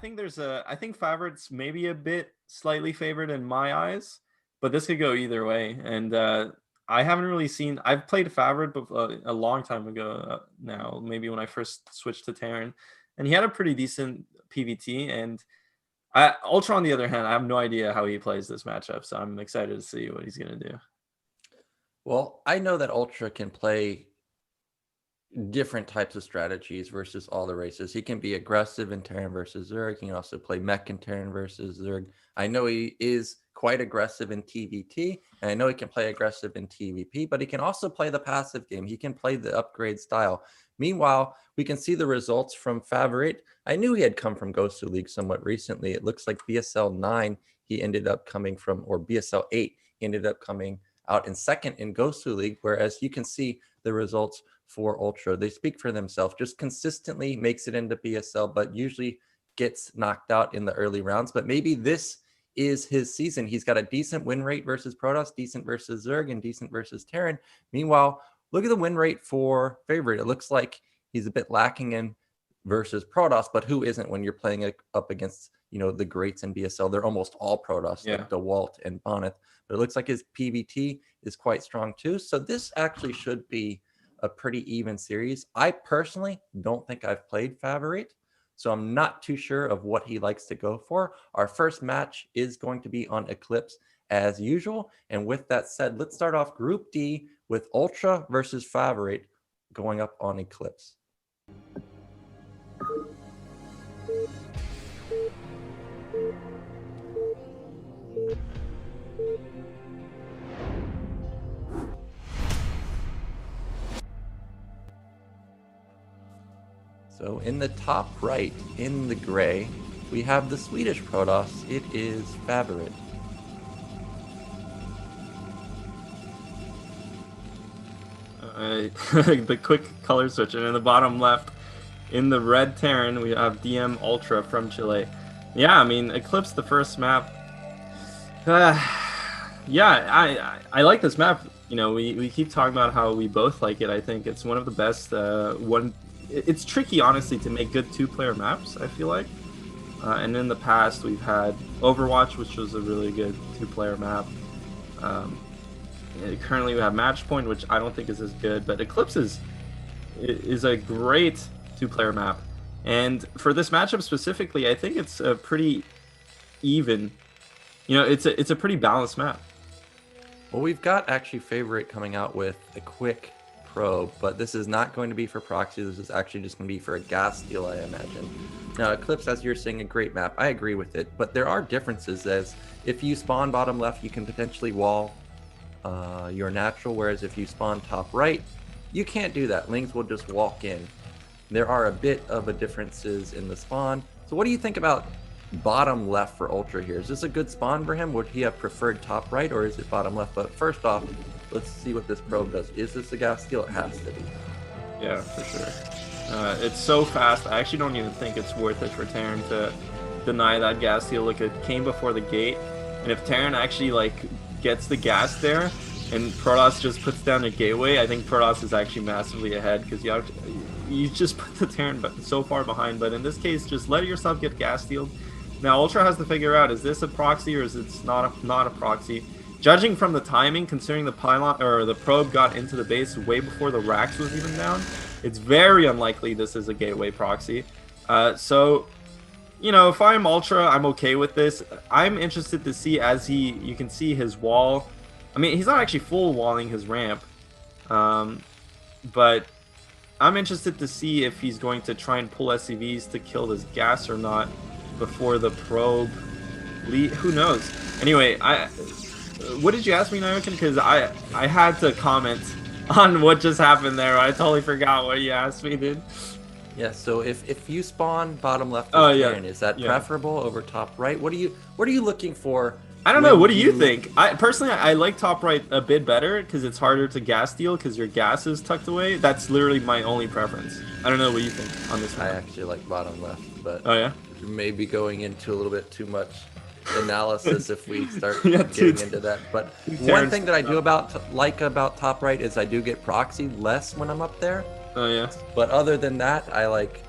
I think Favorit's maybe a bit slightly favored in my eyes, but this could go either way. And I haven't really seen. I've played Favorit a long time ago now, maybe when I first switched to Terran, and he had a pretty decent PVT. And Ultra, on the other hand, I have no idea how he plays this matchup, so I'm excited to see what he's gonna do. Well, I know that Ultra can play different types of strategies versus all the races. He can be aggressive in Terran versus Zerg. He can also play mech in Terran versus Zerg. I know he is quite aggressive in TvT, and I know he can play aggressive in TvP, but he can also play the passive game. He can play the upgrade style. Meanwhile, we can see the results from Favorit. I knew he had come from Ghost League somewhat recently. It looks like BSL 9 he ended up coming from, or BSL 8 he ended up coming out in second in Ghost League, whereas you can see the results for Ultra. They speak for themselves. Just consistently makes it into BSL, but usually gets knocked out in the early rounds. But maybe this is his season. He's got a decent win rate versus Protoss, decent versus Zerg, and decent versus Terran. Meanwhile, look at the win rate for Favorit. It looks like he's a bit lacking in versus Protoss, but who isn't when you're playing up against, you know, the greats in BSL? They're almost all Protoss, like DeWalt and Bonneth. But it looks like his PVT is quite strong too. So this actually should be a pretty even series. I personally don't think I've played Favorit, so I'm not too sure of what he likes to go for. Our first match is going to be on Eclipse as usual. And with that said, let's start off Group D with Ultra versus Favorit going up on Eclipse. So in the top right, in the gray, we have the Swedish Protoss. It is Favorit. The quick color switch. And in the bottom left, in the red Terran, we have DM Ultra from Chile. Yeah, I mean, Eclipse, the first map. Yeah, I like this map. You know, we keep talking about how we both like it. I think it's one of the best It's tricky, honestly, to make good two-player maps, I feel like. And in the past, we've had Overwatch, which was a really good two-player map. Currently, we have Matchpoint, which I don't think is as good. But Eclipse is a great two-player map. And for this matchup specifically, I think it's a pretty even. You know, it's a pretty balanced map. Well, we've got actually Favorit coming out with a quick probe, but this is not going to be for proxy. This is actually just going to be for a gas steal, I imagine. Now, Eclipse, as you're saying, a great map. I agree with it, but there are differences. As if you spawn bottom left, you can potentially wall your natural, whereas if you spawn top right, you can't do that. Lings will just walk in. There are a bit of a differences in the spawn. So what do you think about bottom left for Ultra here? Is this a good spawn for him? Would he have preferred top right, or is it bottom left? But first off, let's see what this probe does. Is this a gas steal? It has to be. Yeah, for sure. It's so fast. I actually don't even think it's worth it for Terran to deny that gas steal. Look, it came before the gate, and if Terran actually like gets the gas there, and Protoss just puts down a gateway, I think Protoss is actually massively ahead, because you just put the Terran so far behind. But in this case, just let yourself get gas stealed. Now Ultra has to figure out, is this a proxy or is it not a proxy? Judging from the timing, considering the pylon or the probe got into the base way before the Rax was even down, it's very unlikely this is a gateway proxy. So, you know, if I'm Ultra, I'm okay with this. I'm interested to see, as you can see his wall. I mean, he's not actually full walling his ramp, but I'm interested to see if he's going to try and pull SCVs to kill this gas or not before the probe lead. Who knows? Anyway, what did you ask me, Nayokin? Because I had to comment on what just happened there. I totally forgot what you asked me, dude. Yeah, so if you spawn bottom left with Terran, is that preferable over top right? What are you looking for? I don't know. What do you think? I personally like top right a bit better because it's harder to gas steal because your gas is tucked away. That's literally my only preference. I don't know what you think on this one. I actually like bottom left, but we may be going into a little bit too much analysis if we start getting into that. But one thing that I do like about top right is I do get proxy less when I'm up there. Oh yeah. But other than that, I like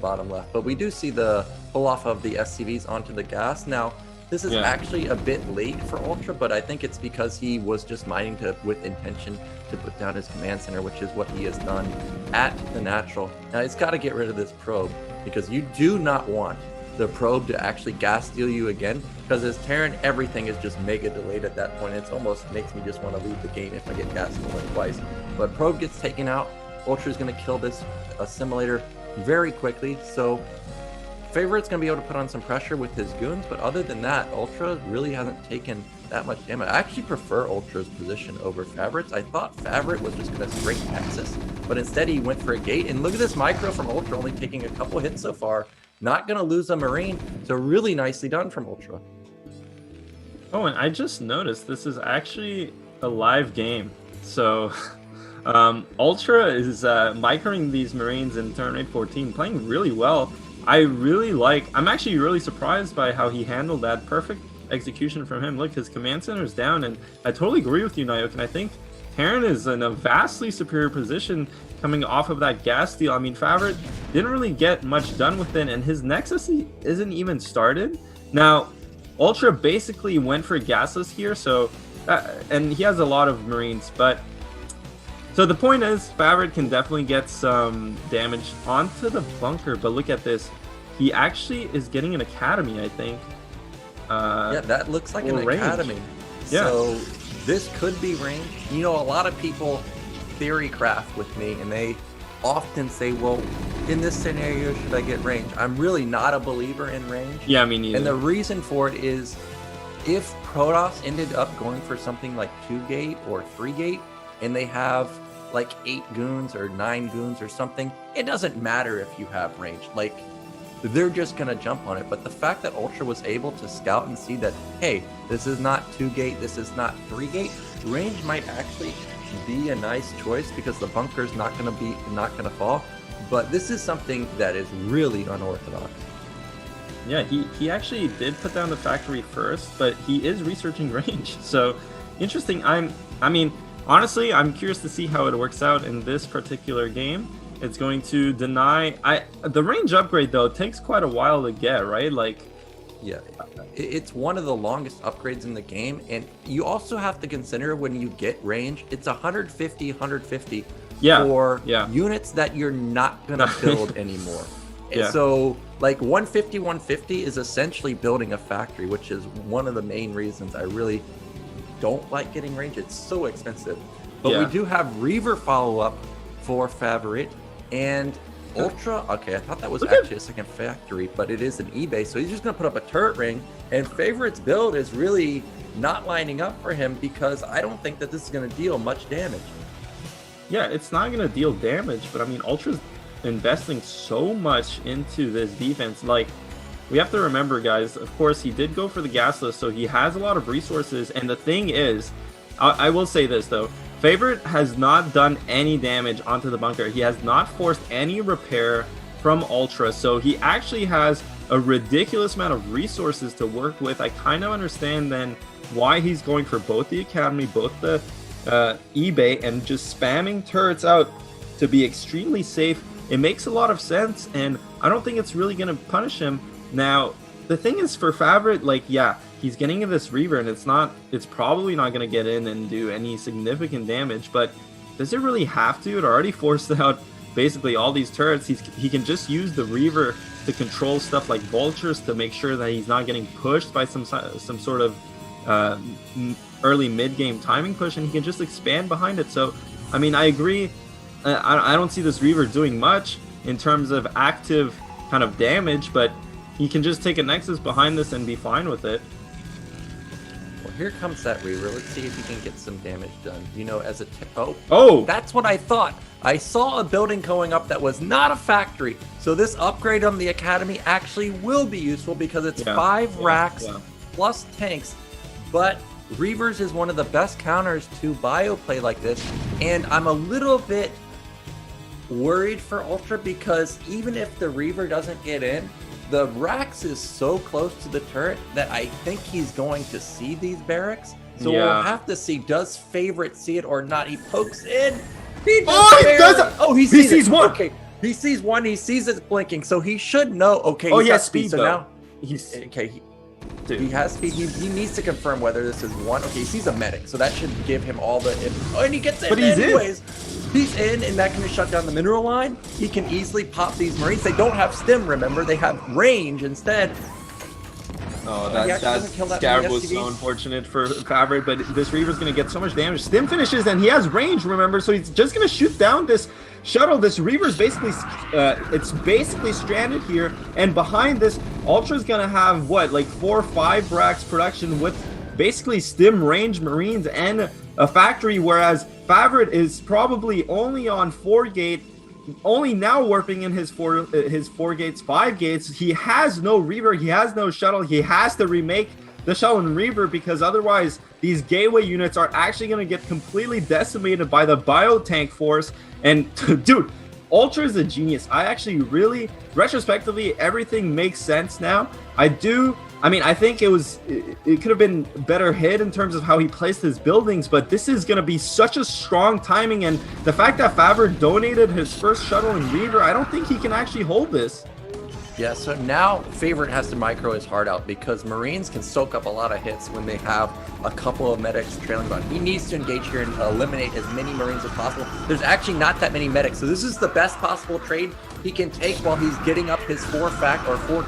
bottom left. But we do see the pull off of the SCVs onto the gas. Now, this is actually a bit late for Ultra, but I think it's because he was just mining with intention to put down his command center, which is what he has done at the natural. Now, he's got to get rid of this probe, because you do not want the probe to actually gas steal you again, because as Terran, everything is just mega delayed at that point. It almost makes me just want to leave the game if I get gas stolen twice. But probe gets taken out. Ultra is going to kill this assimilator very quickly. So Favorit's going to be able to put on some pressure with his goons, but other than that, Ultra really hasn't taken that much damage. I actually prefer Ultra's position over Favorit's. I thought Favorit was just going to straight Nexus, but instead he went for a gate. And look at this micro from Ultra, only taking a couple hits so far. Not going to lose a Marine, so really nicely done from Ultra. Oh, and I just noticed this is actually a live game. So Ultra is microing these Marines in turn rate 14, playing really well. I'm actually really surprised by how he handled that. Perfect execution from him. Look, his command center is down, and I totally agree with you, Nayok, and I think Terran is in a vastly superior position coming off of that gas steal. I mean, Favorit didn't really get much done with it, and his Nexus isn't even started. Now, Ultra basically went for gasless here, so and he has a lot of Marines, but so the point is, Favorit can definitely get some damage onto the bunker, but look at this. He actually is getting an academy, I think. Yeah, that looks like an academy. Yeah. So this could be range. You know, a lot of people theory craft with me, and they often say, well, in this scenario, should I get range? I'm really not a believer in range. Yeah, me neither. And the reason for it is, if Protoss ended up going for something like 2-gate or 3-gate, and they have like 8 goons or 9 goons or something, it doesn't matter if you have range. Like, they're just going to jump on it. But the fact that Ultra was able to scout and see that, hey, this is not 2-gate, this is not 3-gate, range might actually be a nice choice because the bunker's not going to fall. But this is something that is really unorthodox. Yeah, he actually did put down the factory first, but he is researching range. So interesting. I mean, honestly, I'm curious to see how it works out in this particular game. It's going to deny the range upgrade, though. It takes quite a while to get, right? Like, yeah, it's one of the longest upgrades in the game, and you also have to consider when you get range, it's 150 for units that you're not gonna build anymore. And so like 150 is essentially building a factory, which is one of the main reasons I really don't like getting range. It's so expensive. But we do have Reaver follow-up for Favorit and Ultra. Okay, I thought that was actually a second factory, but it is an eBay, so he's just gonna put up a turret ring, and Favorit's build is really not lining up for him because I don't think that this is gonna deal much damage. Yeah, it's not gonna deal damage, but I mean, Ultra's investing so much into this defense. Like, we have to remember, guys, of course, he did go for the gasless, so he has a lot of resources, and the thing is, I will say this, though, Favorit has not done any damage onto the bunker. He has not forced any repair from Ultra, so he actually has a ridiculous amount of resources to work with. I kind of understand then why he's going for both the Academy, both the eBay, and just spamming turrets out to be extremely safe. It makes a lot of sense, and I don't think it's really going to punish him. Now, the thing is, for Favorit, like, yeah, he's getting this Reaver, and it's probably not going to get in and do any significant damage, but does it really have to? It already forced out basically all these turrets. He can just use the Reaver to control stuff like vultures to make sure that he's not getting pushed by some sort of early mid-game timing push, and he can just expand behind it. So, I mean, I agree. I don't see this Reaver doing much in terms of active kind of damage, but he can just take a Nexus behind this and be fine with it. Well, here comes that Reaver. Let's see if he can get some damage done. You know, as a oh, that's what I thought. I saw a building going up that was not a factory. So this upgrade on the Academy actually will be useful because it's 5 racks plus tanks. But Reavers is one of the best counters to bioplay like this, and I'm a little bit worried for Ultra because even if the Reaver doesn't get in, the racks is so close to the turret that I think he's going to see these barracks. So we'll have to see, does Favorit see it or not? He pokes in. He does. Oh, he sees one. Okay, He sees one, he sees it blinking, so he should know. Okay, Oh, he's he got has speed, so though. now He's okay. dude. He has speed. He needs to confirm whether this is one. Okay, he sees a medic, so that should give him all the. Oh, and he gets in But he's anyways. He's in, and that can shut down the mineral line. He can easily pop these Marines. They don't have stim, remember? They have range instead. Oh, He that actually doesn't kill that Scarab many was so SCVs. unfortunate for Favorit, but this Reaver's going to get so much damage. Stim finishes, and he has range, remember, so he's just going to shoot down this shuttle. This Reaver's basically, it's basically stranded here, and behind this, Ultra's going to have, what, like 4 or 5 racks production with basically Stim range Marines and a factory, whereas Favorit is probably only on 4 gate, only now warping in his four gates, 5 gates. He has no Reaver, he has no shuttle. He has to remake the shuttle and Reaver, because otherwise these gateway units are actually going to get completely decimated by the biotank force. And dude, Ultra is a genius. I actually really, retrospectively, everything makes sense now. I think it could have been better hit in terms of how he placed his buildings, but this is going to be such a strong timing, and the fact that Favorit donated his first shuttle and Reaver, I don't think he can actually hold this. Yeah, so now Favorit has to micro his heart out, because Marines can soak up a lot of hits when they have a couple of medics trailing behind. He needs to engage here and eliminate as many Marines as possible. There's actually not that many medics, so this is the best possible trade he can take while he's getting up his 4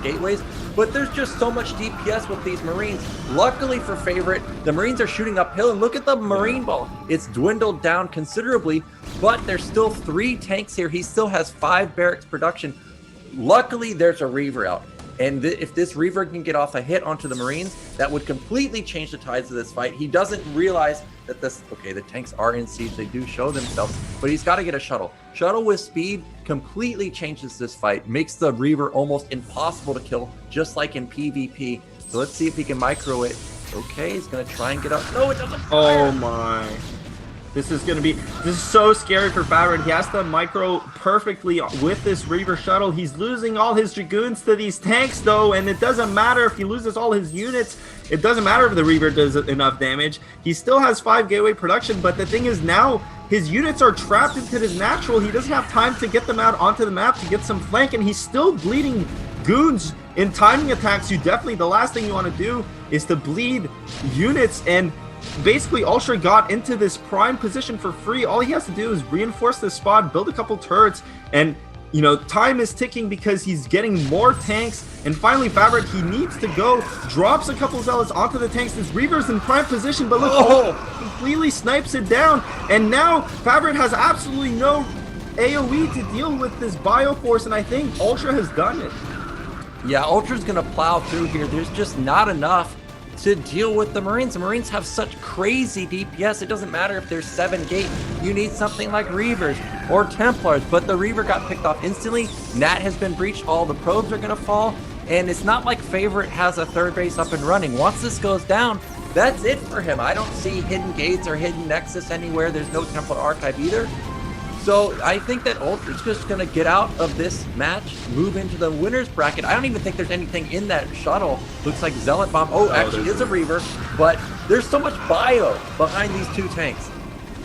gateways. But there's just so much DPS with these Marines. Luckily for Favorit, the Marines are shooting uphill, and look at the Marine ball. It's dwindled down considerably, but there's still 3 tanks here. He still has 5 barracks production. Luckily, there's a Reaver out, and if this Reaver can get off a hit onto the Marines, that would completely change the tides of this fight. He doesn't realize that the tanks are in siege. They do show themselves, but he's got to get a shuttle. Shuttle with speed completely changes this fight, makes the Reaver almost impossible to kill, just like in PvP. So let's see if he can micro it. Okay, he's going to try and get up. No, it doesn't fire. Oh my. This is so scary for Favorit. He has to micro perfectly with this Reaver shuttle. He's losing all his Dragoons to these tanks, though, and it doesn't matter if he loses all his units. It doesn't matter if the Reaver does enough damage. He still has 5 gateway production, but the thing is now his units are trapped into his natural. He doesn't have time to get them out onto the map to get some flank, and he's still bleeding goons in timing attacks. The last thing you want to do is to bleed units, and basically Ultra got into this prime position for free. All he has to do is reinforce this spot, build a couple turrets, and time is ticking because he's getting more tanks. And finally Favorit, he needs to go, drops a couple zealots onto the tanks. This Reaver's in prime position, but look, completely snipes it down, and now Favorit has absolutely no AoE to deal with this Bioforce, and I think Ultra has done it. Yeah, Ultra's gonna plow through here. There's just not enough to deal with the Marines. The Marines have such crazy DPS. It doesn't matter if there's 7 gate. You need something like Reavers or Templars, but the Reaver got picked off instantly. Nat has been breached. All the probes are gonna fall, and it's not like Favorit has a 3rd base up and running. Once this goes down, that's it for him. I don't see hidden gates or hidden nexus anywhere. There's no Templar archive either. So I think that Ultra's just going to get out of this match, move into the winner's bracket. I don't even think there's anything in that shuttle. Looks like Zealot Bomb. Oh, actually is a Reaver, but there's so much bio behind these 2 tanks.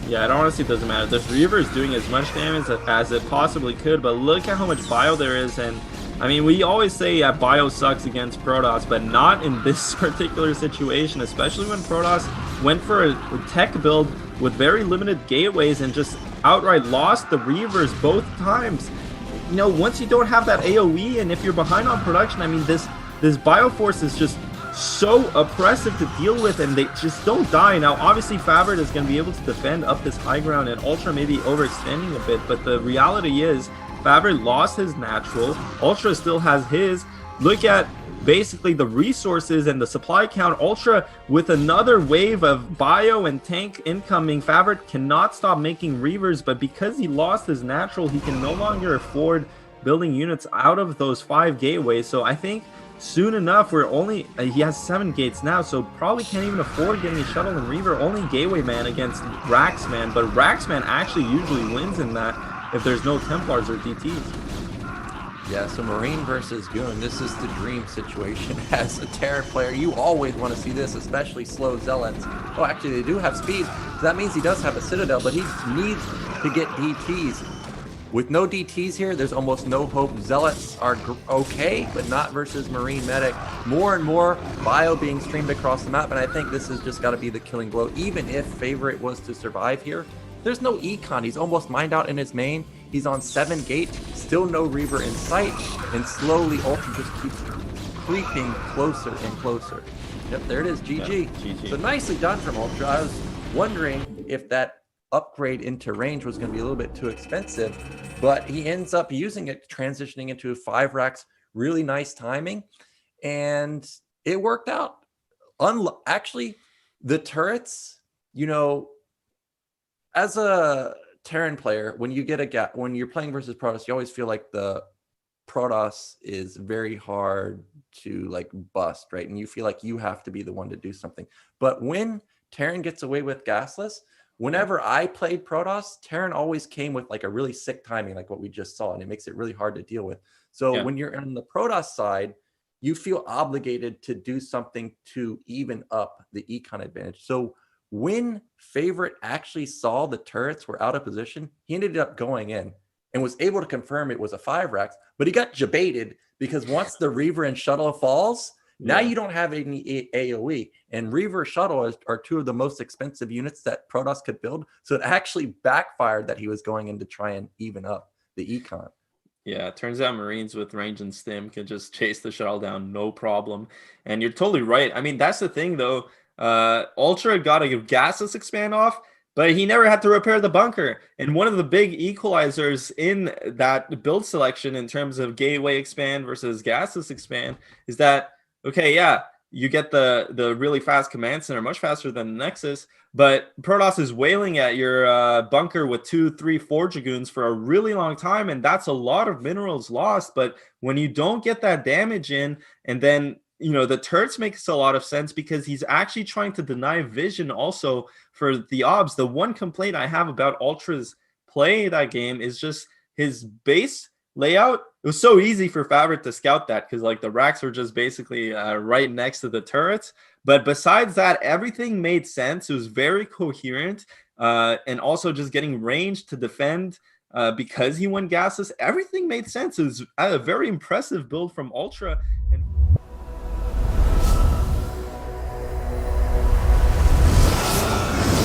Yeah, I don't honestly doesn't matter. This Reaver is doing as much damage as it possibly could, but look at how much bio there is. And I mean, we always say that bio sucks against Protoss, but not in this particular situation, especially when Protoss went for a tech build with very limited gateways and just outright lost the Reavers both times. Once you don't have that AoE, and if you're behind on production, I mean, this Bioforce is just so oppressive to deal with, and they just don't die. Now, obviously, Favorit is going to be able to defend up this high ground, and Ultra may be overextending a bit, but the reality is Favorit lost his natural. Ultra still has his. Look at basically the resources and the supply count. Ultra with another wave of bio and tank incoming. Favorit cannot stop making Reavers, but because he lost his natural, he can no longer afford building units out of those 5 gateways. So I think soon enough, he has 7 gates now, so probably can't even afford getting a shuttle and Reaver. Only gateway man against Raxman, but Raxman actually usually wins in that if there's no Templars or DTs. Yeah, so Marine versus Goon, this is the dream situation. As a Terran player, you always want to see this, especially slow Zealots. Oh, actually, they do have speed, so that means he does have a Citadel, but he needs to get DTs. With no DTs here, there's almost no hope. Zealots are okay, but not versus Marine Medic. More and more bio being streamed across the map, and I think this has just got to be the killing blow. Even if Favorit was to survive here, there's no econ. He's almost mined out in his main. He's on 7 gate, still no reaver in sight, and slowly Ultra just keeps creeping closer and closer. Yep, there it is, GG. Yeah, GG. So nicely done from Ultra. I was wondering if that upgrade into range was going to be a little bit too expensive, but he ends up using it, transitioning into 5 racks. Really nice timing, and it worked out. Actually, the turrets, you know, as a Terran player, when you get when you're playing versus Protoss, you always feel like the Protoss is very hard to like bust, right? And you feel like you have to be the one to do something. But when Terran gets away with gasless, whenever I played Protoss, Terran always came with like a really sick timing, like what we just saw, and it makes it really hard to deal with. So when you're on the Protoss side, you feel obligated to do something to even up the econ advantage. So when Favorit actually saw the turrets were out of position, he ended up going in and was able to confirm it was a 5 racks, but he got jebaited because once the Reaver and Shuttle falls, now you don't have any AoE, and Reaver Shuttle are 2 of the most expensive units that Protoss could build. So it actually backfired that he was going in to try and even up the econ. Yeah, it turns out Marines with range and stim can just chase the shuttle down, no problem. And you're totally right. I mean, that's the thing, though. Ultra got a gasless expand off, but he never had to repair the bunker. And one of the big equalizers in that build selection in terms of gateway expand versus gasless expand is that, okay, yeah, you get the really fast command center, much faster than the Nexus, but Protoss is wailing at your bunker with 2, 3, 4 Dragoons for a really long time, and that's a lot of minerals lost. But when you don't get that damage in, and then the turrets makes a lot of sense because he's actually trying to deny vision also for the obs. The one complaint I have about Ultra's play that game is just his base layout. It was so easy for Favorit to scout that because like the racks were just basically right next to the turrets. But besides that, everything made sense. It was very coherent, and also just getting range to defend because he went gasless. Everything made sense. It was a very impressive build from Ultra.